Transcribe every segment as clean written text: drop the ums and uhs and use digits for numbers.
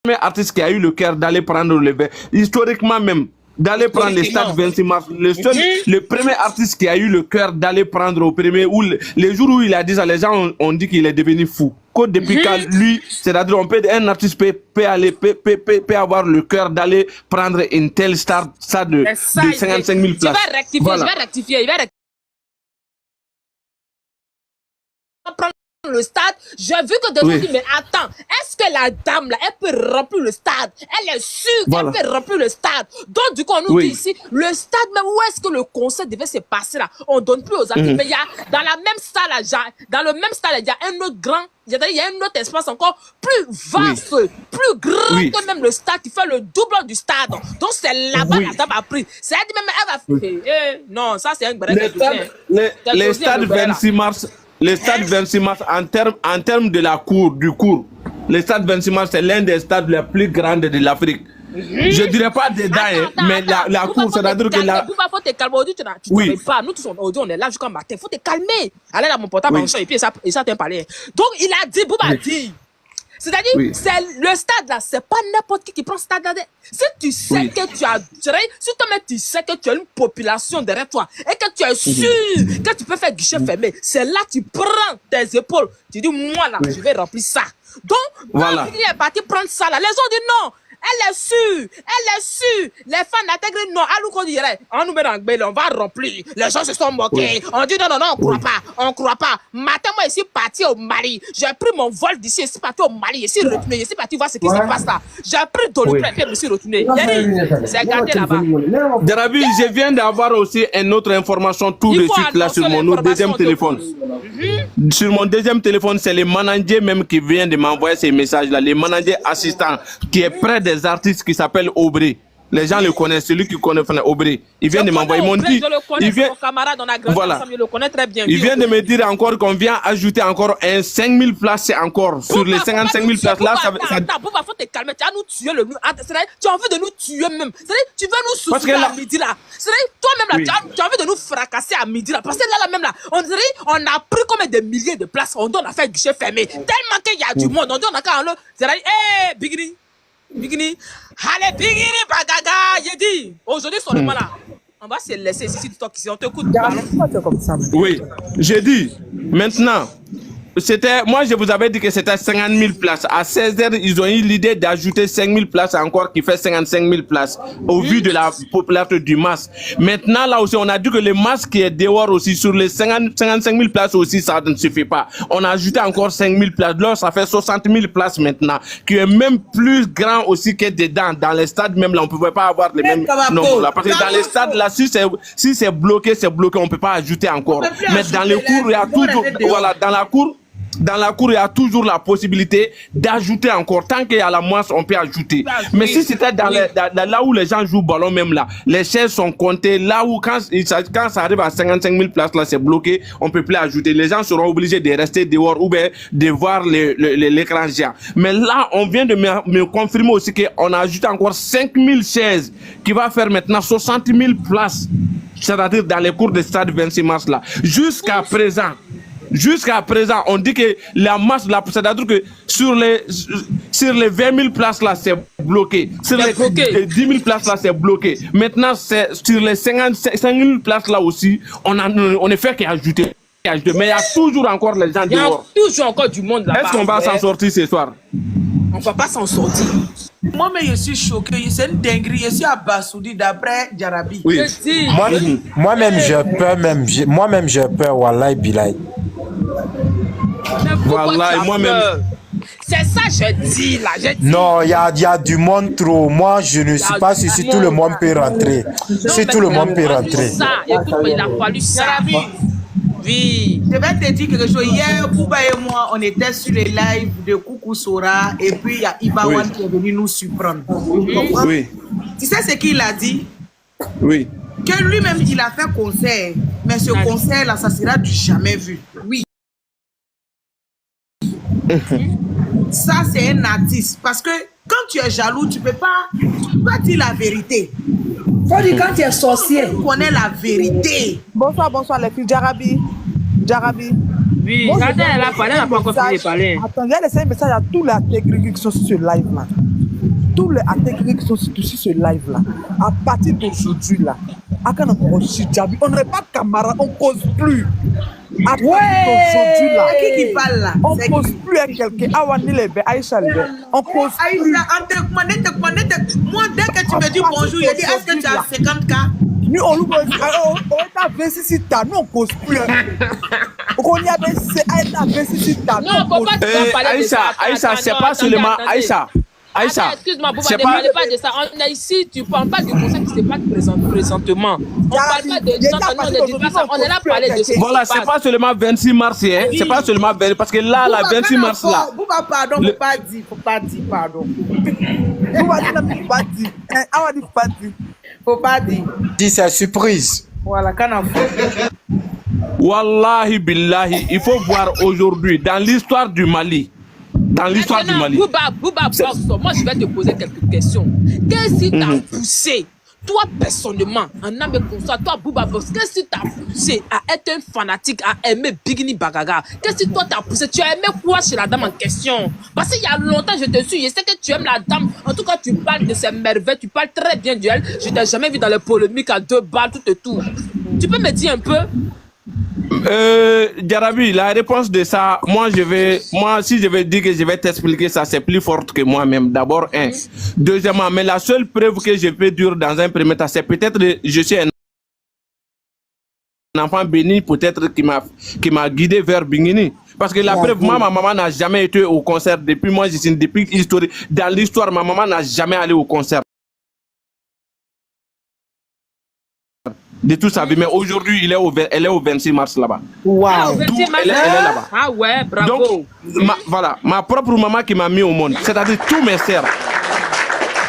premier artiste qui a eu le cœur d'aller prendre le verre. Historiquement même, d'aller prendre le stade 26 mars. Le premier artiste qui a eu le cœur d'aller prendre au premier, où les jours où il a dit ça, les gens ont dit qu'il est devenu fou. Depuis quand lui, c'est-à-dire un artiste peut avoir le cœur d'aller prendre une telle star de 55 000 places. Tu vas rectifier, voilà. Je vais rectifier, il va rectifier. Prendre le stade, j'ai vu que des gens disent, mais attends, est-ce que la dame là, elle peut remplir le stade? Elle est sûre qu'elle peut remplir le stade. Donc du coup, on nous dit ici, le stade, mais où est-ce que le concert devait se passer là? On donne plus aux artistes, mais il y a, dans la même salle là, dans le même stade, il y a un autre grand, il y a un autre espace encore plus vaste, plus grand que même le stade, qui fait le double du stade. Donc c'est là-bas la dame a pris. C'est elle dit même, elle va non, ça c'est un vrai les stades 26 mars. Le stade 26 mars, en termes de la cour, le stade 26 mars, c'est l'un des stades les plus grands de l'Afrique. Je dirais pas dedans, mais la cour, c'est-à-dire que la... Il faut te calmer, aujourd'hui, tu ne pas. Nous tous, aujourd'hui, on est là jusqu'à matin. Il faut te calmer. Allez là, mon portable, et puis ça t'en parler. Donc, il a dit, Bouba dit. C'est-à-dire, c'est le stade là, c'est pas n'importe qui prend ce stade là. Si tu sais que tu as, si toi-même tu sais que tu as une population derrière toi et que tu es sûr que tu peux faire guichet fermé, c'est là que tu prends tes épaules. Tu dis, moi là, je vais remplir ça. Donc, quand il est parti prendre ça là, les autres disent non. Elle est sûre, les fans n'intègrent non, à nous qu'on dirait, on nous met dans le bel, on va remplir, les gens se sont moqués, on dit non, on croit pas, matin moi ici parti au Mali, j'ai pris mon vol d'ici, ici parti au Mali, ici retourné, ici parti voir ce qui se passe là, j'ai pris Doliprane, puis je me suis retourné, c'est gardé là-bas. Darabi, je viens d'avoir aussi une autre information tout de suite là sur mon deuxième téléphone. Sur mon deuxième téléphone, c'est le manager même qui vient de m'envoyer ces messages là, le manager assistant qui est près des artistes qui s'appelle Aubry. Les gens le connaissent, celui qui connaît Aubry. Il vient de m'envoyer mon dit. Il vient, il vient de me dire encore qu'on vient ajouter encore un 5 000 places encore sur les 55 000 places là. Attends, faut te calmer. Tu vas nous tuer le. Tu as envie de nous tuer même. Tu veux nous souffler à midi là. Toi-même là, tu as envie de nous fracasser à midi là. Parce que là même là, on a pris comme des milliers de places. On doit faire guichet fermé. Tellement qu'il y a du monde. On doit encore le. C'est Bigini, allez, Bigini, Bagaga, j'ai dit, aujourd'hui, sur le moment là, on va se laisser ici, on t'écoute. Oui, j'ai dit, maintenant, moi je vous avais dit que c'était 50 000 places. À 16h, ils ont eu l'idée d'ajouter 5 000 places encore, qui fait 55 000 places, au vu de la popularité du masque. Maintenant, là aussi, on a dit que le masque qui est dehors aussi, sur les 55 000 places aussi, ça ne suffit pas. On a ajouté encore 5 000 places. Là, ça fait 60 000 places maintenant, qui est même plus grand aussi que dedans. Dans les stades, même là, on ne pouvait pas avoir les mêmes nombres là. Parce que dans les stades, là, si c'est bloqué, on ne peut pas ajouter encore. Mais dans les cours, il y a toujours, voilà, dans la cour, il y a toujours la possibilité d'ajouter encore. Tant qu'il y a la masse, on peut ajouter. Mais si c'était là où les gens jouent ballon même là, les chaises sont comptées. Là où quand ça arrive à 55 000 places là, c'est bloqué, on ne peut plus ajouter. Les gens seront obligés de rester dehors ou bien de voir l'écran géant. Mais là, on vient de me confirmer aussi qu'on a ajouté encore 5 000 chaises qui va faire maintenant 60 000 places. C'est-à-dire dans les cours de stade 26 mars là. Jusqu'à présent, on dit que la masse, c'est-à-dire que sur les 20 000 places là, c'est bloqué. Sur les 10 000 places là, c'est bloqué. Maintenant, c'est sur les 5 000 places là aussi, on ne fait qu'ajouter. Mais il y a toujours encore les gens dehors. Il y a toujours encore du monde là-bas. Est-ce qu'on va s'en sortir ce soir? On ne va pas s'en sortir. Moi-même, je suis choqué. C'est une dinguerie. Je suis abasoudi d'après Djarabi. Oui. Moi-même, j'ai peur. Wallahi Bilay. Voilà, moi-même. C'est ça, je dis là. Non, il y a du monde trop. Moi, je ne suis pas sûr si tout le monde peut rentrer. Si tout le monde peut rentrer. Écoute, il a fallu ça. Oui. Je vais te dire quelque chose. Hier, Bouba et moi, on était sur les lives de Coucou Sora et puis il y a Ibawan qui est venu nous surprendre. Oui. Tu sais ce qu'il a dit? Oui. Que lui-même, il a fait concert. Mais ce concert-là, ça sera du jamais vu. Oui. Ça, c'est un artiste. Parce que quand tu es jaloux, tu ne peux pas dire la vérité. Faut dire quand tu es sorcier. Tu connais la vérité. Bonsoir les filles. Djarabi. Oui, regardez, elle a pas encore fini de parler. Attends, il y a laissé un message à tous les qui sont sur ce live là. tous les attaquants qui sont sur ce live-là, à partir d'aujourd'hui, là, on n'aurait pas camarade, on cause plus. À partir d'aujourd'hui, là, qui parle là? on cause plus à quelqu'un. Aïcha, on cause plus. Moi, dès que tu me dis bonjour, je dis est-ce que tu as 50K? Nous, on est à 26 tas, nous, on cause plus. On y a 26 tas. Non, faut pas parler de ça. Aïcha, c'est pas seulement Aïcha. Aïcha, excuse-moi, Bouba, ne parle pas de ça. On est ici, tu ne parles pas du conseil qui se passe présentement. On ne parle pas de ça. On est là pour parler de ça. Voilà, c'est pas seulement 26 mars, hein. C'est pas seulement 20, parce que là, la 26 mars, là. Bouba, pardon, faut pas dire, pardon. Faut pas dire. Dis, c'est surprise. Voilà, quand on fait. Wallahi billahi, il faut voir aujourd'hui, dans l'histoire du Mali, Bouba, boss, moi je vais te poser quelques questions. Qu'est-ce qui t'a poussé, toi personnellement, en âme et conscience, toi Bouba Boss, qu'est-ce qui t'a poussé à être un fanatique, à aimer Bigini Bagaga? Qu'est-ce qui toi t'a poussé? Tu as aimé quoi chez la dame en question? Parce qu'il y a longtemps, je te suis, je sais que tu aimes la dame. En tout cas, tu parles de ses merveilles, tu parles très bien d'elle. Je t'ai jamais vu dans les polémiques à 2 balles, tout et tout. Tu peux me dire un peu? Jarabi, la réponse de ça, si je vais dire que je vais t'expliquer ça, c'est plus fort que moi-même. D'abord, deuxièmement, mais la seule preuve que je peux dire dans un premier temps, c'est peut-être que je suis un enfant béni, peut-être qui m'a guidé vers Bingini. Parce que la preuve, ma maman n'a jamais été au concert depuis moi, depuis historique. Dans l'histoire, ma maman n'a jamais allé au concert. De tout ça, mais aujourd'hui, elle est au 26 mars là-bas. Wow. Elle est là-bas. Ah ouais, bravo. Donc, voilà, ma propre maman qui m'a mis au monde, c'est-à-dire tous mes sœurs.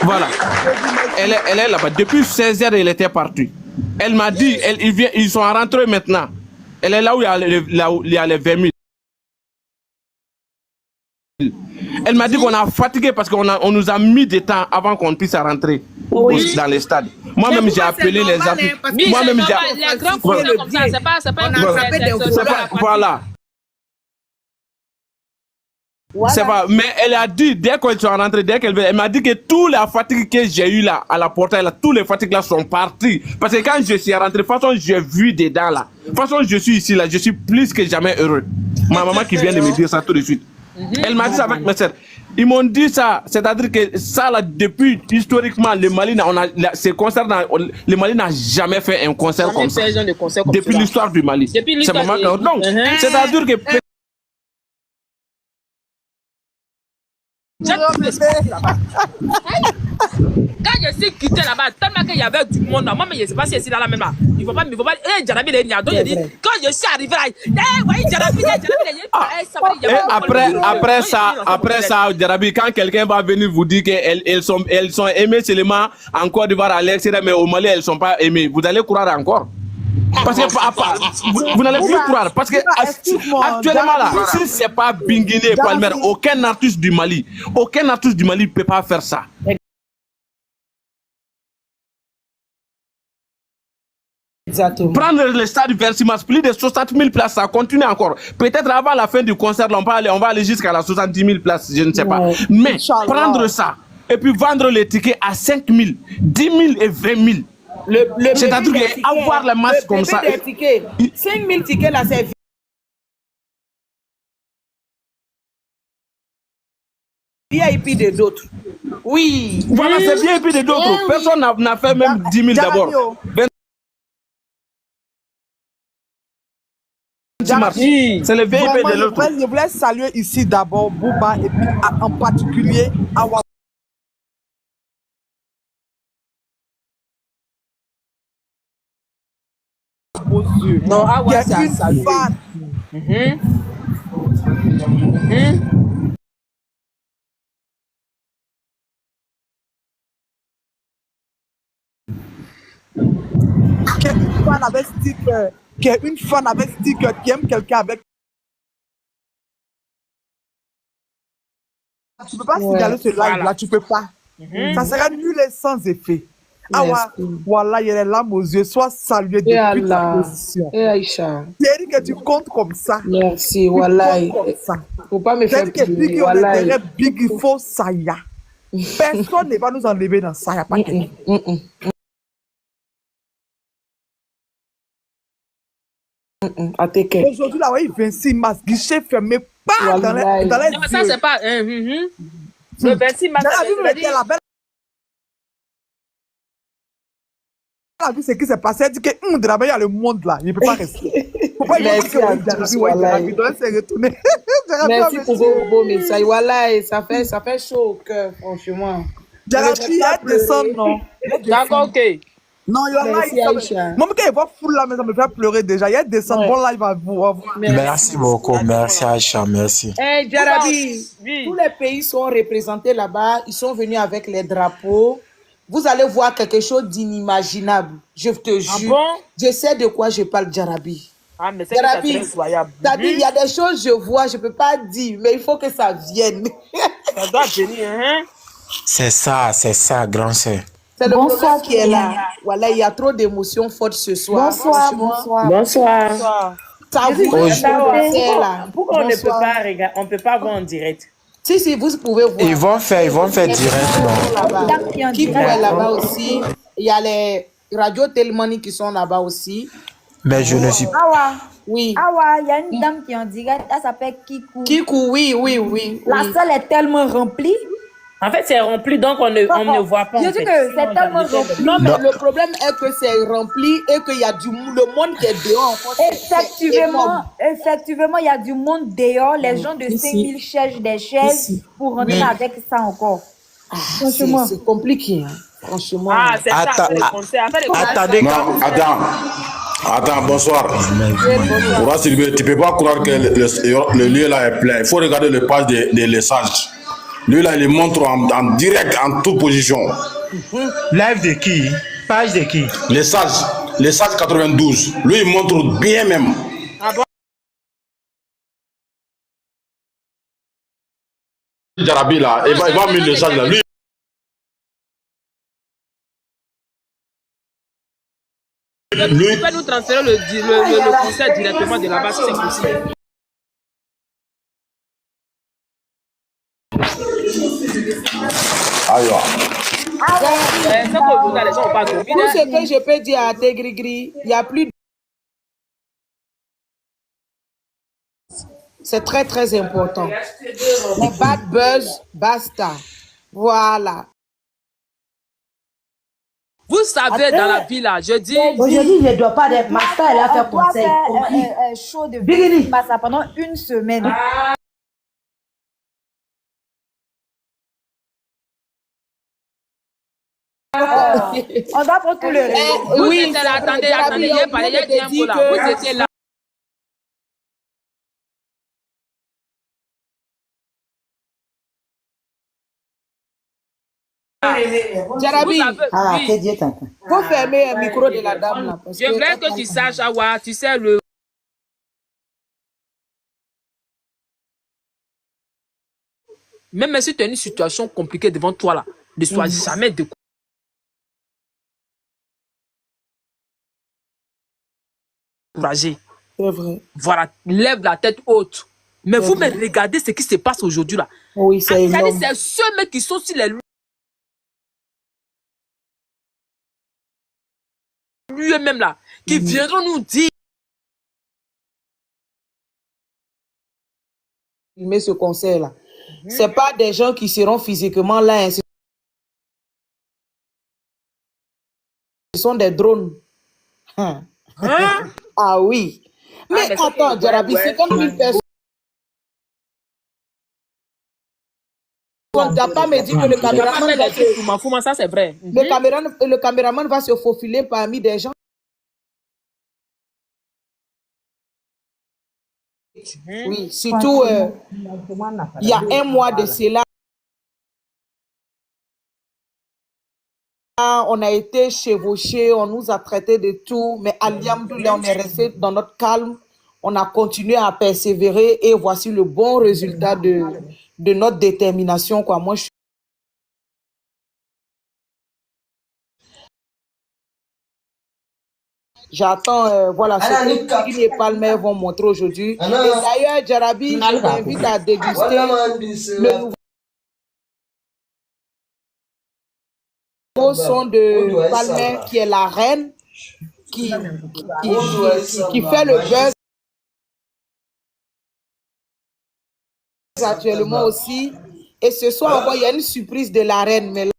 Voilà. Elle est là-bas. Depuis 16 heures, elle était partie. Elle m'a dit, ils sont rentrés maintenant. Elle est là où il y a les 20 000. Elle m'a dit qu'on a fatigué parce qu'on nous a mis du temps avant qu'on puisse rentrer dans les stades. Moi-même, j'ai appelé les affiches. Moi-même, j'ai... Les grands comme ça, c'est pas Voilà. C'est pas, mais elle a dit, dès qu'ils sont rentrés, elle m'a dit que tous les fatigues que j'ai eu là, à la portail, tous les fatigues là sont partis. Parce que quand je suis rentré, de toute façon, j'ai vu dedans là. De toute façon, je suis ici là, je suis plus que jamais heureux. Ma maman qui vient de me dire ça tout de suite. Elle m'a dit ça avec mes soeurs. Ils m'ont dit ça, c'est-à-dire que ça là, depuis historiquement, le Mali, le Mali n'a jamais fait un concert comme ça. Depuis l'histoire du Mali. C'est moment que, donc, c'est-à-dire que quand je suis quitté là-bas, tellement qu'il y avait du monde, moi, mais je ne sais pas si c'est là même là. Il ne faut pas, Jarabi, donc je dis, quand je suis arrivé là, après ça, Jarabi, quand quelqu'un va venir vous dire qu'elles sont aimées seulement en Côte d'Ivoire à l'extérieur, mais au Mali, elles ne sont pas aimées, vous allez croire encore. Parce que vous n'allez plus croire. Parce que actuellement là, si c'est pas Bingini Palmer, aucun artiste du Mali ne peut pas faire ça. Exactement. Prendre le stade du 26 mars, plus de 60 000 places, ça continue encore. Peut-être avant la fin du concert, on va aller jusqu'à la 70 000 places, je ne sais pas. Mais prendre ça et puis vendre les tickets à 5 000, 10 000 et 20 000. C'est-à-dire avoir les masses comme ça. 5 000 tickets là, c'est VIP de d'autres. Oui. Voilà, c'est VIP de d'autres. Personne n'a fait même 10 000 d'abord. C'est le VIP de l'autre. Je voulais saluer ici d'abord Bouba et puis en particulier Awa. Non, Awa, c'est une fan. Qui est une fan avec sticker, qui est une fan avec sticker, qui aime quelqu'un avec. Tu peux pas signaler ce live là, tu peux pas. Ça sera nul et sans effet. Ah ouais, voilà, il y a les larmes aux yeux, sois salué depuis ta position. Aïcha. C'est-à-dire que tu comptes comme ça. Merci, voilà. Comme ça. Faut pas me faire c'est-à-dire que Big, on dirait Big, il faut ça y a. Personne ne va nous enlever dans ça, il n'y a pas de question. Aujourd'hui, là, oui, 26 mars, guichet fermé, pas dans les Non, mais ça, c'est pas. Le 26 mars. Elle a vu ce qui s'est passé, elle dit que de la il y a le monde là, il ne peut pas rester. Pourquoi il Merci à tous, voilà. Merci pour vos beaux messages. Voilà, et ça fait chaud au cœur, franchement. Jarabi, elle descend, non. D'accord, ok. Non, il y a Merci, Aïcha. Moi, quand il va foule là, mais ça me fait pleurer déjà. Il y a descend, bon live à vous. Merci beaucoup, merci Aïcha, merci. Hey, Jarabi, tous les pays sont représentés là-bas, ils sont venus avec les drapeaux. Vous allez voir quelque chose d'inimaginable, je te jure. Ah bon? Je sais de quoi je parle, Jarabi. Ah, mais c'est Jarabi, incroyable. il y a des choses que je vois, je ne peux pas dire, mais il faut que ça vienne. Ça doit venir, hein? C'est ça, grand sœur. C'est le bonsoir qui est là. Voilà, il y a trop d'émotions fortes ce soir. Bonsoir. Ça vous Pourquoi on ne peut pas voir en direct? Si, vous pouvez voir. Ils vont faire direct, non? Qui est là-bas aussi. Il y a les radios Telmani qui sont là-bas aussi. Mais je ne suis pas. Awa. Oui. Awa, il y a une dame qui est en direct, elle s'appelle Kikou. Kikou, oui. La salle est tellement remplie. En fait, c'est rempli, donc on ne voit pas. Je dis que c'est tellement rempli. Non, mais le problème est que c'est rempli et qu'il y a le monde qui est dehors. Effectivement, il y a du monde dehors. Les gens de 5000 cherchent des chaises pour rentrer avec ça encore. Franchement. C'est compliqué. Hein. Franchement. Ah, c'est ça, le concert. Attendez. Non, attends, bonsoir. Bonsoir. Tu peux pas croire que le lieu là est plein. Il faut regarder les pages des messages. Lui là, il montre en direct, en toute position. Live de qui? Page de qui? Les sages 92. Lui, il montre bien même. Ah bon? Jarabi là, il va mettre les sages là. Lui, tu peux nous transférer le concert directement de là-bas si c'est possible. Tout ce que je peux dire à Tégrigri, il n'y a plus. C'est très très important. Les bad buzz, basta. Voilà. Vous savez, dans la ville, là, je dis. Aujourd'hui, je ne dois pas être master, elle a fait conseil. Un show de Bigini pendant une semaine. On va prendre tout le reste. Vous étiez là, attendez, il y a un mot là. Vous étiez là. Jarabi, il faut fermer le micro de la dame là. Je voudrais que tu saches, Awa, tu sais le. Même si tu as une situation compliquée devant toi là, ne sois jamais découragé. C'est vrai. Voilà, lève la tête haute. Mais vous me regardez ce qui se passe aujourd'hui là. Oui, c'est énorme. C'est ceux mecs qui sont sur les lieux même là, qui viendront nous dire. Mais ce concert là, c'est pas des gens qui seront physiquement là. Ce sont des drones. Ah oui. Mais attends, Jarabi, c'est comme une personne. On ne doit pas me dire que le caméraman va se... Ça, c'est vrai. Le caméraman va se faufiler parmi des gens. Oui, surtout, il y a un mois de cela, on a été chevauchés, on nous a traités de tout, mais alhamdoulilah, on est resté dans notre calme, on a continué à persévérer et voici le bon résultat de notre détermination, quoi. Moi, j'attends, voilà, ce que Guinée et Palmer vont montrer aujourd'hui. Et d'ailleurs, Jarabi, je t'invite à déguster le nouveau son de Palmer, qui est la reine, qui fait le buzz actuellement aussi. Et ce soir encore, il y a une surprise de la reine. Mais là,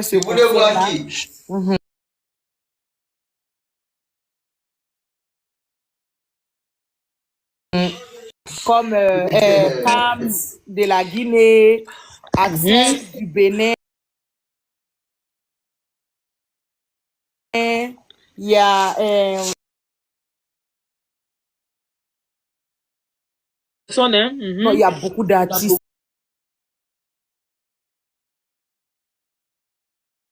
Vous voulez voir qui? comme Pam de la Guinée, Axel du Bénin. Il y a Son, hein? il y a beaucoup d'artistes.